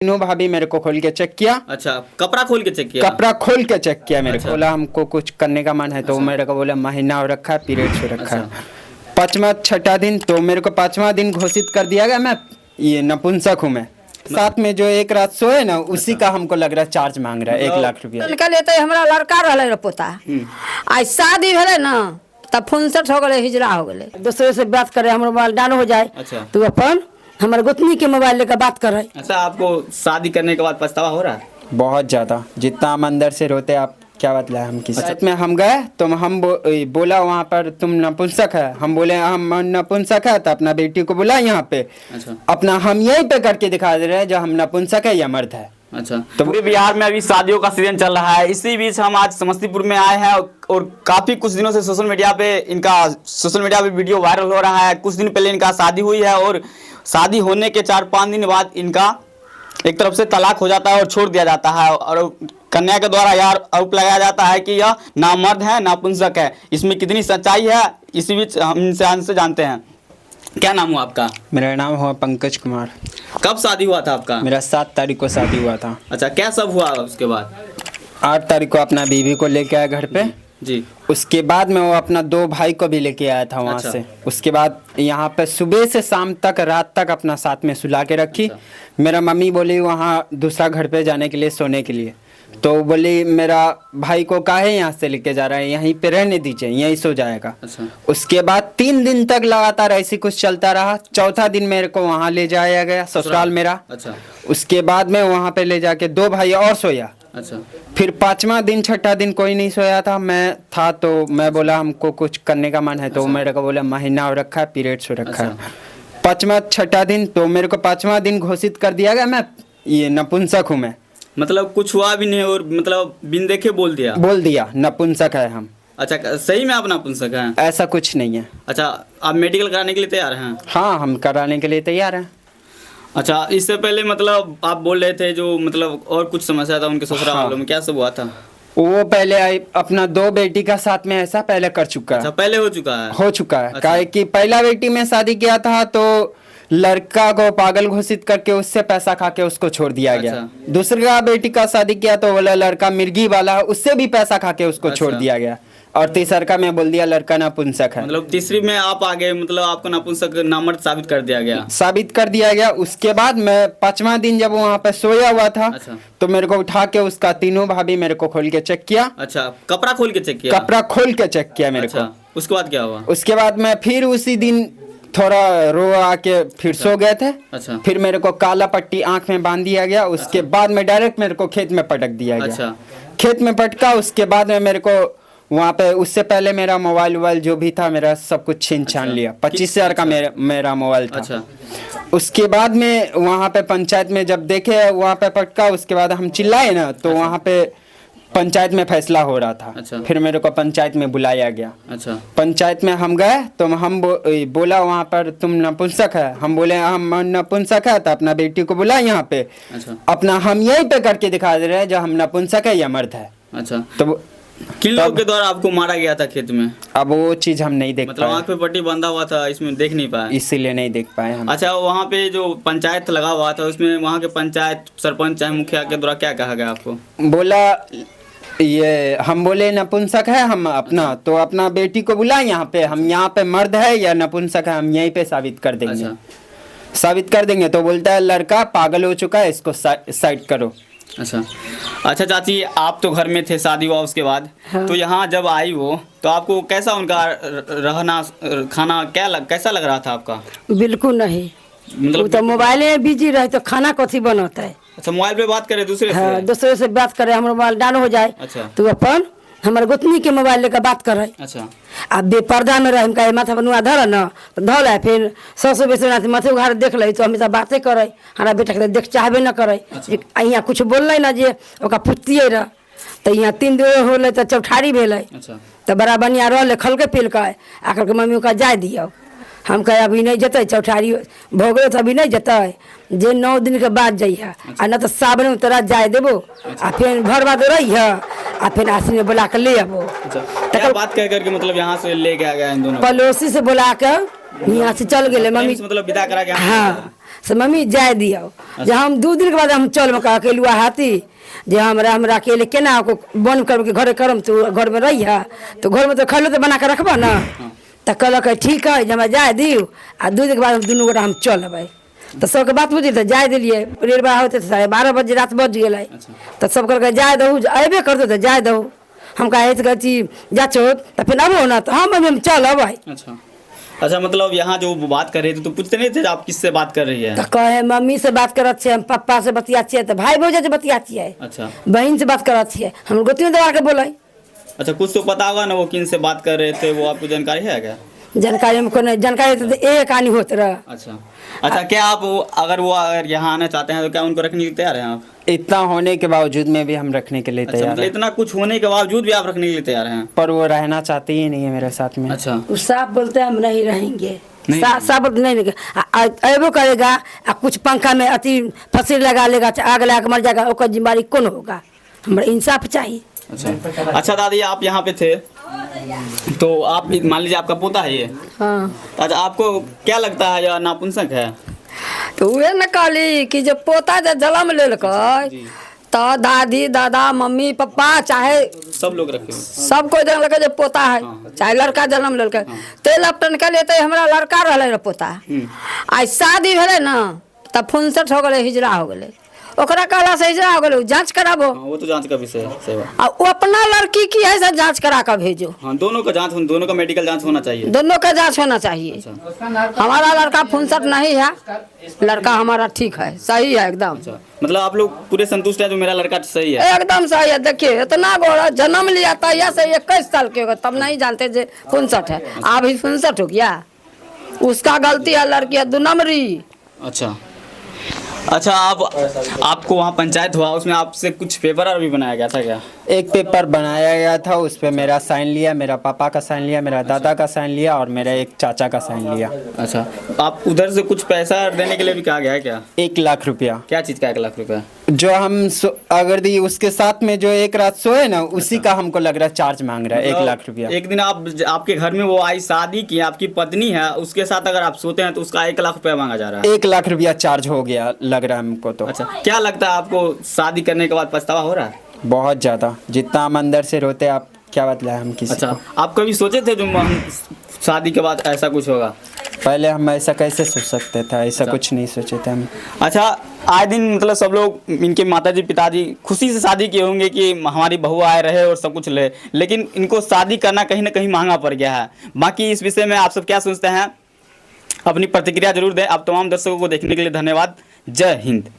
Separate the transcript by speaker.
Speaker 1: तीनों भाभी मेरे को खोल के चेक किया।
Speaker 2: अच्छा, कपड़ा खोल के चेक किया?
Speaker 1: कपड़ा खोल के चेक किया मेरे
Speaker 2: अच्छा।
Speaker 1: को, बोला हमको कुछ करने का मन है तो मेरे को बोला महीना हो रखा है, पीरियड्स हो रखा है। पांचवा छठा दिन तो मेरे को पांचवा दिन घोषित कर दिया गया मैं ये नपुंसक हूँ। मैं साथ में जो एक रात सोए ना उसी का हमको लग रहा है चार्ज मांग रहा है 1 लाख रुपया।
Speaker 3: निकले तो हमरा लड़का रहे पोता आज शादी भेले ना तब फुनसठ हो गए, हिजरा हो गए। दूसरे से बात करे हमारे मोबाइल डाउन हो जाए।
Speaker 2: अच्छा।
Speaker 3: तो अपन हमारे गोतनी के मोबाइल लेकर बात करे।
Speaker 2: अच्छा, आपको शादी करने के बाद पछतावा हो रहा है?
Speaker 1: बहुत ज़्यादा, जितना हम अंदर से रोते आप क्या बतलाए हम किसी साथ में हम गए तो हम बोला वहाँ पर तुम नपुंसक है, हम बोले हम नपुंसक है तो अपना बेटी को बुला यहाँ पे।
Speaker 2: अच्छा।
Speaker 1: अपना हम यहीं पे करके दिखा दे रहे हैं जो हम नपुंसक है या मर्द है।
Speaker 2: अच्छा, तो पूरे बिहार में अभी शादियों का सीजन चल रहा है, इसी बीच हम आज समस्तीपुर में आए हैं और काफी कुछ दिनों से सोशल मीडिया पे वीडियो वायरल हो रहा है। कुछ दिन पहले इनका शादी हुई है और शादी होने के 4-5 दिन बाद इनका एक तरफ से तलाक हो जाता है और छोड़ दिया जाता है और कन्या के द्वारा यार आरोप लगाया जाता है कि यह ना मर्द है ना नपुंसक है। इसमें कितनी सच्चाई है इसी बीच हम इनसे जानते हैं। क्या नाम हुआ आपका?
Speaker 1: मेरा नाम हुआ पंकज कुमार।
Speaker 2: कब शादी हुआ था आपका?
Speaker 1: मेरा 7 तारीख को शादी हुआ था।
Speaker 2: अच्छा, क्या सब हुआ उसके बाद?
Speaker 1: 8 तारीख को अपना बीवी को लेके आया घर पे
Speaker 2: जी।
Speaker 1: उसके बाद में वो अपना 2 भाई को भी लेके आया था वहाँ
Speaker 2: अच्छा।
Speaker 1: से। उसके बाद यहाँ पे सुबह से शाम तक रात तक अपना साथ में सुला के रखी।
Speaker 2: अच्छा।
Speaker 1: मेरा मम्मी बोली वहाँ दूसरा घर पे जाने के लिए सोने के लिए, तो बोली मेरा भाई को काहे यहाँ से लेके जा रहा है, यहीं पे रहने दीजिए, यहीं सो जाएगा।
Speaker 2: अच्छा।
Speaker 1: उसके बाद 3 दिन तक लगातार ऐसी कुछ चलता रहा। चौथा दिन मेरे को वहाँ ले जाया गया ससुराल मेरा।
Speaker 2: अच्छा।
Speaker 1: उसके बाद में वहाँ पे ले जाके 2 भाई और सोया।
Speaker 2: अच्छा।
Speaker 1: फिर 5वां दिन छठा दिन कोई नहीं सोया था, मैं था तो मैं बोला हमको कुछ करने का मन है तो मेरे को बोला महीना हो रखा है, पीरियड्स हो रखा है। 5वां छठा दिन तो मेरे को 5वां दिन घोषित कर दिया गया मैं ये नपुंसक हूँ। मैं
Speaker 2: मतलब कुछ हुआ भी नहीं और मतलब बिन देखे बोल दिया
Speaker 1: नपुंसक है हम।
Speaker 2: अच्छा, सही में आप नपुंसक हैं?
Speaker 1: ऐसा कुछ नहीं है।
Speaker 2: अच्छा, आप मेडिकल कराने के लिए तैयार हैं?
Speaker 1: हाँ, हम कराने के लिए तैयार हैं।
Speaker 2: अच्छा, इससे पहले मतलब आप बोल रहे थे जो मतलब और कुछ समस्या था उनके ससुराल वालों में, क्या सब हुआ था?
Speaker 1: वो पहले अपना 2 बेटी का साथ में ऐसा पहले कर चुका है।
Speaker 2: अच्छा, पहले हो चुका है?
Speaker 1: हो चुका है।
Speaker 2: अच्छा।
Speaker 1: काहे कि पहला बेटी में शादी किया था तो लड़का को पागल घोषित करके उससे पैसा खा के उसको छोड़ दिया गया।
Speaker 2: अच्छा।
Speaker 1: दूसरा बेटी का शादी किया तो बोला लड़का मिर्गी वाला है, उससे भी पैसा खा के उसको छोड़
Speaker 2: अच्छा।
Speaker 1: दिया गया। और तीसरा का मैं बोल दिया लड़का नपुंसक है।
Speaker 2: मतलब तीसरी में आप आ गए, मतलब आपको नपुंसक नामर्द साबित कर दिया गया?
Speaker 1: साबित कर दिया गया। उसके बाद मैं 5वां दिन जब वहाँ पे सोया हुआ था।
Speaker 2: अच्छा।
Speaker 1: तो मेरे को उठा के उसका तीनों भाभी मेरे को खोल के चेक किया।
Speaker 2: अच्छा, कपड़ा खोल के चेक किया?
Speaker 1: कपड़ा खोल के चेक किया मेरे
Speaker 2: अच्छा,
Speaker 1: को।
Speaker 2: उसके बाद क्या हुआ?
Speaker 1: उसके बाद मैं फिर उसी दिन थोड़ा रो आके फिर सो गए थे।
Speaker 2: अच्छा।
Speaker 1: फिर मेरे को काला पट्टी आंख में बांध दिया गया। उसके बाद में डायरेक्ट मेरे को खेत में पटक दिया गया।
Speaker 2: अच्छा।
Speaker 1: खेत में पटका। उसके बाद में मेरे को वहाँ पे उससे पहले मेरा मोबाइल जो भी था मेरा सब कुछ छीन छान लिया। 25,000 का मेरा मोबाइल था।
Speaker 2: अच्छा।
Speaker 1: उसके बाद में वहाँ पे पंचायत में जब देखे वहाँ पे पटका, उसके बाद हम चिल्लाए ना तो वहाँ पे पंचायत में फैसला हो रहा था।
Speaker 2: अच्छा।
Speaker 1: फिर मेरे को पंचायत में बुलाया गया।
Speaker 2: अच्छा।
Speaker 1: पंचायत में हम गए तो हम बोला वहाँ पर तुम नपुंसक है, हम बोले हम नपुंसक है तो अपना बेटी को बुला यहाँ पे।
Speaker 2: अच्छा।
Speaker 1: अपना हम यहीं पे करके दिखा दे रहे हैं जो हम नपुंसक है या मर्द है।
Speaker 2: अच्छा,
Speaker 1: तो
Speaker 2: किन लोगों के द्वारा आपको मारा गया था खेत में?
Speaker 1: अब वो चीज हम नहीं देख
Speaker 2: मतलब आँख
Speaker 1: पाए,
Speaker 2: पे पट्टी बंधा हुआ था, इसमें देख नहीं पाए,
Speaker 1: इसीलिए नहीं देख पाए हम।
Speaker 2: अच्छा, वहाँ पे जो पंचायत लगा हुआ था उसमें वहाँ के पंचायत सरपंच चाहे मुखिया के द्वारा क्या कहा गया आपको?
Speaker 1: बोला ये हम बोले नपुंसक है हम अपना, तो अपना बेटी को बुला यहाँ पे, हम यहाँ पे मर्द है या नपुंसक है हम यहीं पे साबित कर देंगे।
Speaker 2: अच्छा।
Speaker 1: साबित कर देंगे। तो बोलता है लड़का पागल हो चुका है, इसको साइड करो।
Speaker 2: अच्छा। अच्छा चाची, आप तो घर में थे, शादी हुआ उसके बाद।
Speaker 3: हाँ।
Speaker 2: तो यहाँ जब आई वो तो आपको कैसा उनका रहना खाना कैसा लग रहा था आपका?
Speaker 3: बिल्कुल नहीं।
Speaker 2: मतलब
Speaker 3: वो तो मोबाइल में बिजी रहे तो खाना कथी बनता है।
Speaker 2: अच्छा, मोबाइल पे बात करे दूसरे
Speaker 3: हाँ,
Speaker 2: से?
Speaker 3: दूसरे से बात करे हमारे मोबाइल डाउन हो जाए।
Speaker 2: अच्छा।
Speaker 3: तो अपन हमारे गोतनी के मोबाइल लेकर बात करे।
Speaker 2: अच्छा।
Speaker 3: अब बेपर्दा में रहे हम माथा पर नुआ धर न तो धर है, फिर 100 बेचना माथे उघार देख ले तो हमेशा बातें करे। हमारा बेटा के देख चाहबे न करे।
Speaker 2: अच्छा।
Speaker 3: यहाँ कुछ बोल ना जे ओका पुतिए रह तो यहाँ 3 दिन होले तो चौठारी भेल।
Speaker 2: अच्छा।
Speaker 3: तो बड़ा बढ़िया रह खल के पील के आकर के मम्मी ओका जाय दियो। हम कहे अभी नहीं जते, चौठारी भोगे तो अभी नहीं जते, जे 9 दिन के बाद जाइए। आ न तो सावन में तोरा जाय देबो। आ फिर घर बाद रही है आ फिर आसिन में बुला के ले आबो।
Speaker 2: अच्छा, क्या बात कह करके मतलब यहाँ से ले के आ गया इन दोनों?
Speaker 3: पड़ोसी से बुला के यहाँ से चल गए मम्मी,
Speaker 2: मतलब विदा करा के?
Speaker 3: हाँ से मम्मी जाए दियो जे हम 2 दिन के बाद हम चल का अकेलुआ हाथी जे हमरा अकेले केना बन कर के घरे करम तू घर में रही है तो घर में तो खैलो तो बना के रखबा ना तो कहलक ठीक है जे हमरा जाए दियो आ 2 दिन के बाद हम दुनू गोटा हम चलबै तो सबके बात बुझी तो जाए दिलिए रेल बड़ा होते 12:30 बजे रात बज गए तो सब कहलक जाए दहू अबे करते तो जाए दहू हम कहे कहती जा चो तो फिर अबो ना तो हम चल अब।
Speaker 2: अच्छा मतलब यहाँ जो बात कर रहे थे तो पूछते नहीं थे आप किससे बात कर रही है?
Speaker 3: तो कहे मम्मी से बात करत छे, हम पापा से बतिया छिए, तो भाई भौजा से बतिया छिए, अच्छा बहन से बात करत छिए, हम गोतियों दबा के बोले।
Speaker 2: अच्छा कुछ तो पता होगा ना वो किन से बात कर रहे थे, वो आपको जानकारी है क्या?
Speaker 3: जानकारी हमको नहीं, जानकारी तो एक कहानी होता रहा।
Speaker 2: अच्छा क्या आप अगर यहाँ आना चाहते हैं तो क्या उनको रखने के लिए तैयार हैं आप?
Speaker 1: इतना होने के बावजूद में भी हम रखने के लिए तैयार
Speaker 2: मतलब इतना कुछ होने के बावजूद भी आप रखने के लिए तैयार हैं?
Speaker 1: पर वो रहना चाहते ही नहीं है मेरे साथ में।
Speaker 2: अच्छा
Speaker 3: वो साफ बोलते हैं हम नहीं रहेंगे, साफ बोलते नहीं अबो करेगा, कुछ पंखा में अति फसील लगा लेगा, आग लगा के मर जाएगा, उसका जिम्मेदारी कौन होगा? हमारा इंसाफ चाहिए।
Speaker 2: अच्छा दादी आप यहाँ पे थे तो आप मान लीजिए आपका पोता है ये,
Speaker 3: हाँ,
Speaker 2: अच्छा आपको क्या लगता है यह नापुंसक है?
Speaker 3: तो वे न कहली कि जो पोता जो जन्म लेलकै तो दादी दादा मम्मी पापा चाहे
Speaker 2: सब लोग रखे
Speaker 3: सब कोई जन्म लेके जो पोता है, चाहे लड़का जन्म लेलकै ते लपटन के लिए तो हमरा लड़का रहले पोता, आज शादी भेले ना तब 65 हो गए, हिजरा हो गए, ओकरा कहला से हिजरा हो गए, जांच कराबो।
Speaker 2: वो तो जांच का विषय है,
Speaker 3: वो अपना लड़की की है सब जांच करा कर भेजो।
Speaker 2: हाँ दोनों का जांच, दोनों का मेडिकल जांच होना चाहिए,
Speaker 3: दोनों का जांच होना चाहिए। हमारा लड़का 65 नहीं है, लड़का हमारा ठीक है, सही है एकदम।
Speaker 2: मतलब आप लोग पूरे संतुष्ट है जो मेरा लड़का सही है?
Speaker 3: एकदम सही है। देखिए इतना गोरा जन्म लिया था, या से 21 साल के होगा तब नहीं जानते जे 65 है, अभी 65 हो गया, उसका गलती है, लड़की है 2 नंबरी।
Speaker 2: अच्छा आपको वहाँ पंचायत हुआ, उसमें आपसे कुछ पेपर भी बनाया गया था क्या?
Speaker 1: एक पेपर बनाया गया था, उस पे मेरा साइन लिया, मेरा पापा का साइन लिया, मेरा दादा का साइन लिया और मेरा एक चाचा का साइन लिया।
Speaker 2: अच्छा आप उधर से कुछ पैसा देने के लिए भी कहा गया है क्या?
Speaker 1: 1 लाख रुपया।
Speaker 2: क्या चीज़ का 1 लाख रुपया?
Speaker 1: जो हम अगर दी उसके साथ में जो एक रात सोए ना, उसी का हमको लग रहा है चार्ज मांग रहा है 1 लाख रुपया।
Speaker 2: एक दिन आपके घर में वो आई शादी की, आपकी पत्नी है, उसके साथ अगर आप सोते हैं तो उसका 1 लाख रुपया मांगा जा रहा है।
Speaker 1: 1 लाख रुपया चार्ज हो गया लग रहा है हमको तो।
Speaker 2: अच्छा क्या लगता है आपको शादी करने के बाद पछतावा हो रहा है?
Speaker 1: बहुत ज़्यादा, जितना हम अंदर से रोते आप क्या बतलाए हम किसी को।
Speaker 2: आप कभी सोचे थे जो शादी के बाद ऐसा कुछ होगा?
Speaker 1: पहले हम ऐसा कैसे सोच सकते थे, ऐसा कुछ नहीं सोचे थे हम।
Speaker 2: अच्छा आए दिन मतलब सब लोग, इनके माताजी पिताजी खुशी से शादी किए होंगे कि हमारी बहू आए रहे और सब कुछ ले, लेकिन इनको शादी करना कहीं ना कहीं महंगा पड़ गया है। बाकी इस विषय में आप सब क्या सोचते हैं, अपनी प्रतिक्रिया जरूर दें। आप तमाम दर्शकों को देखने के लिए धन्यवाद। जय हिंद।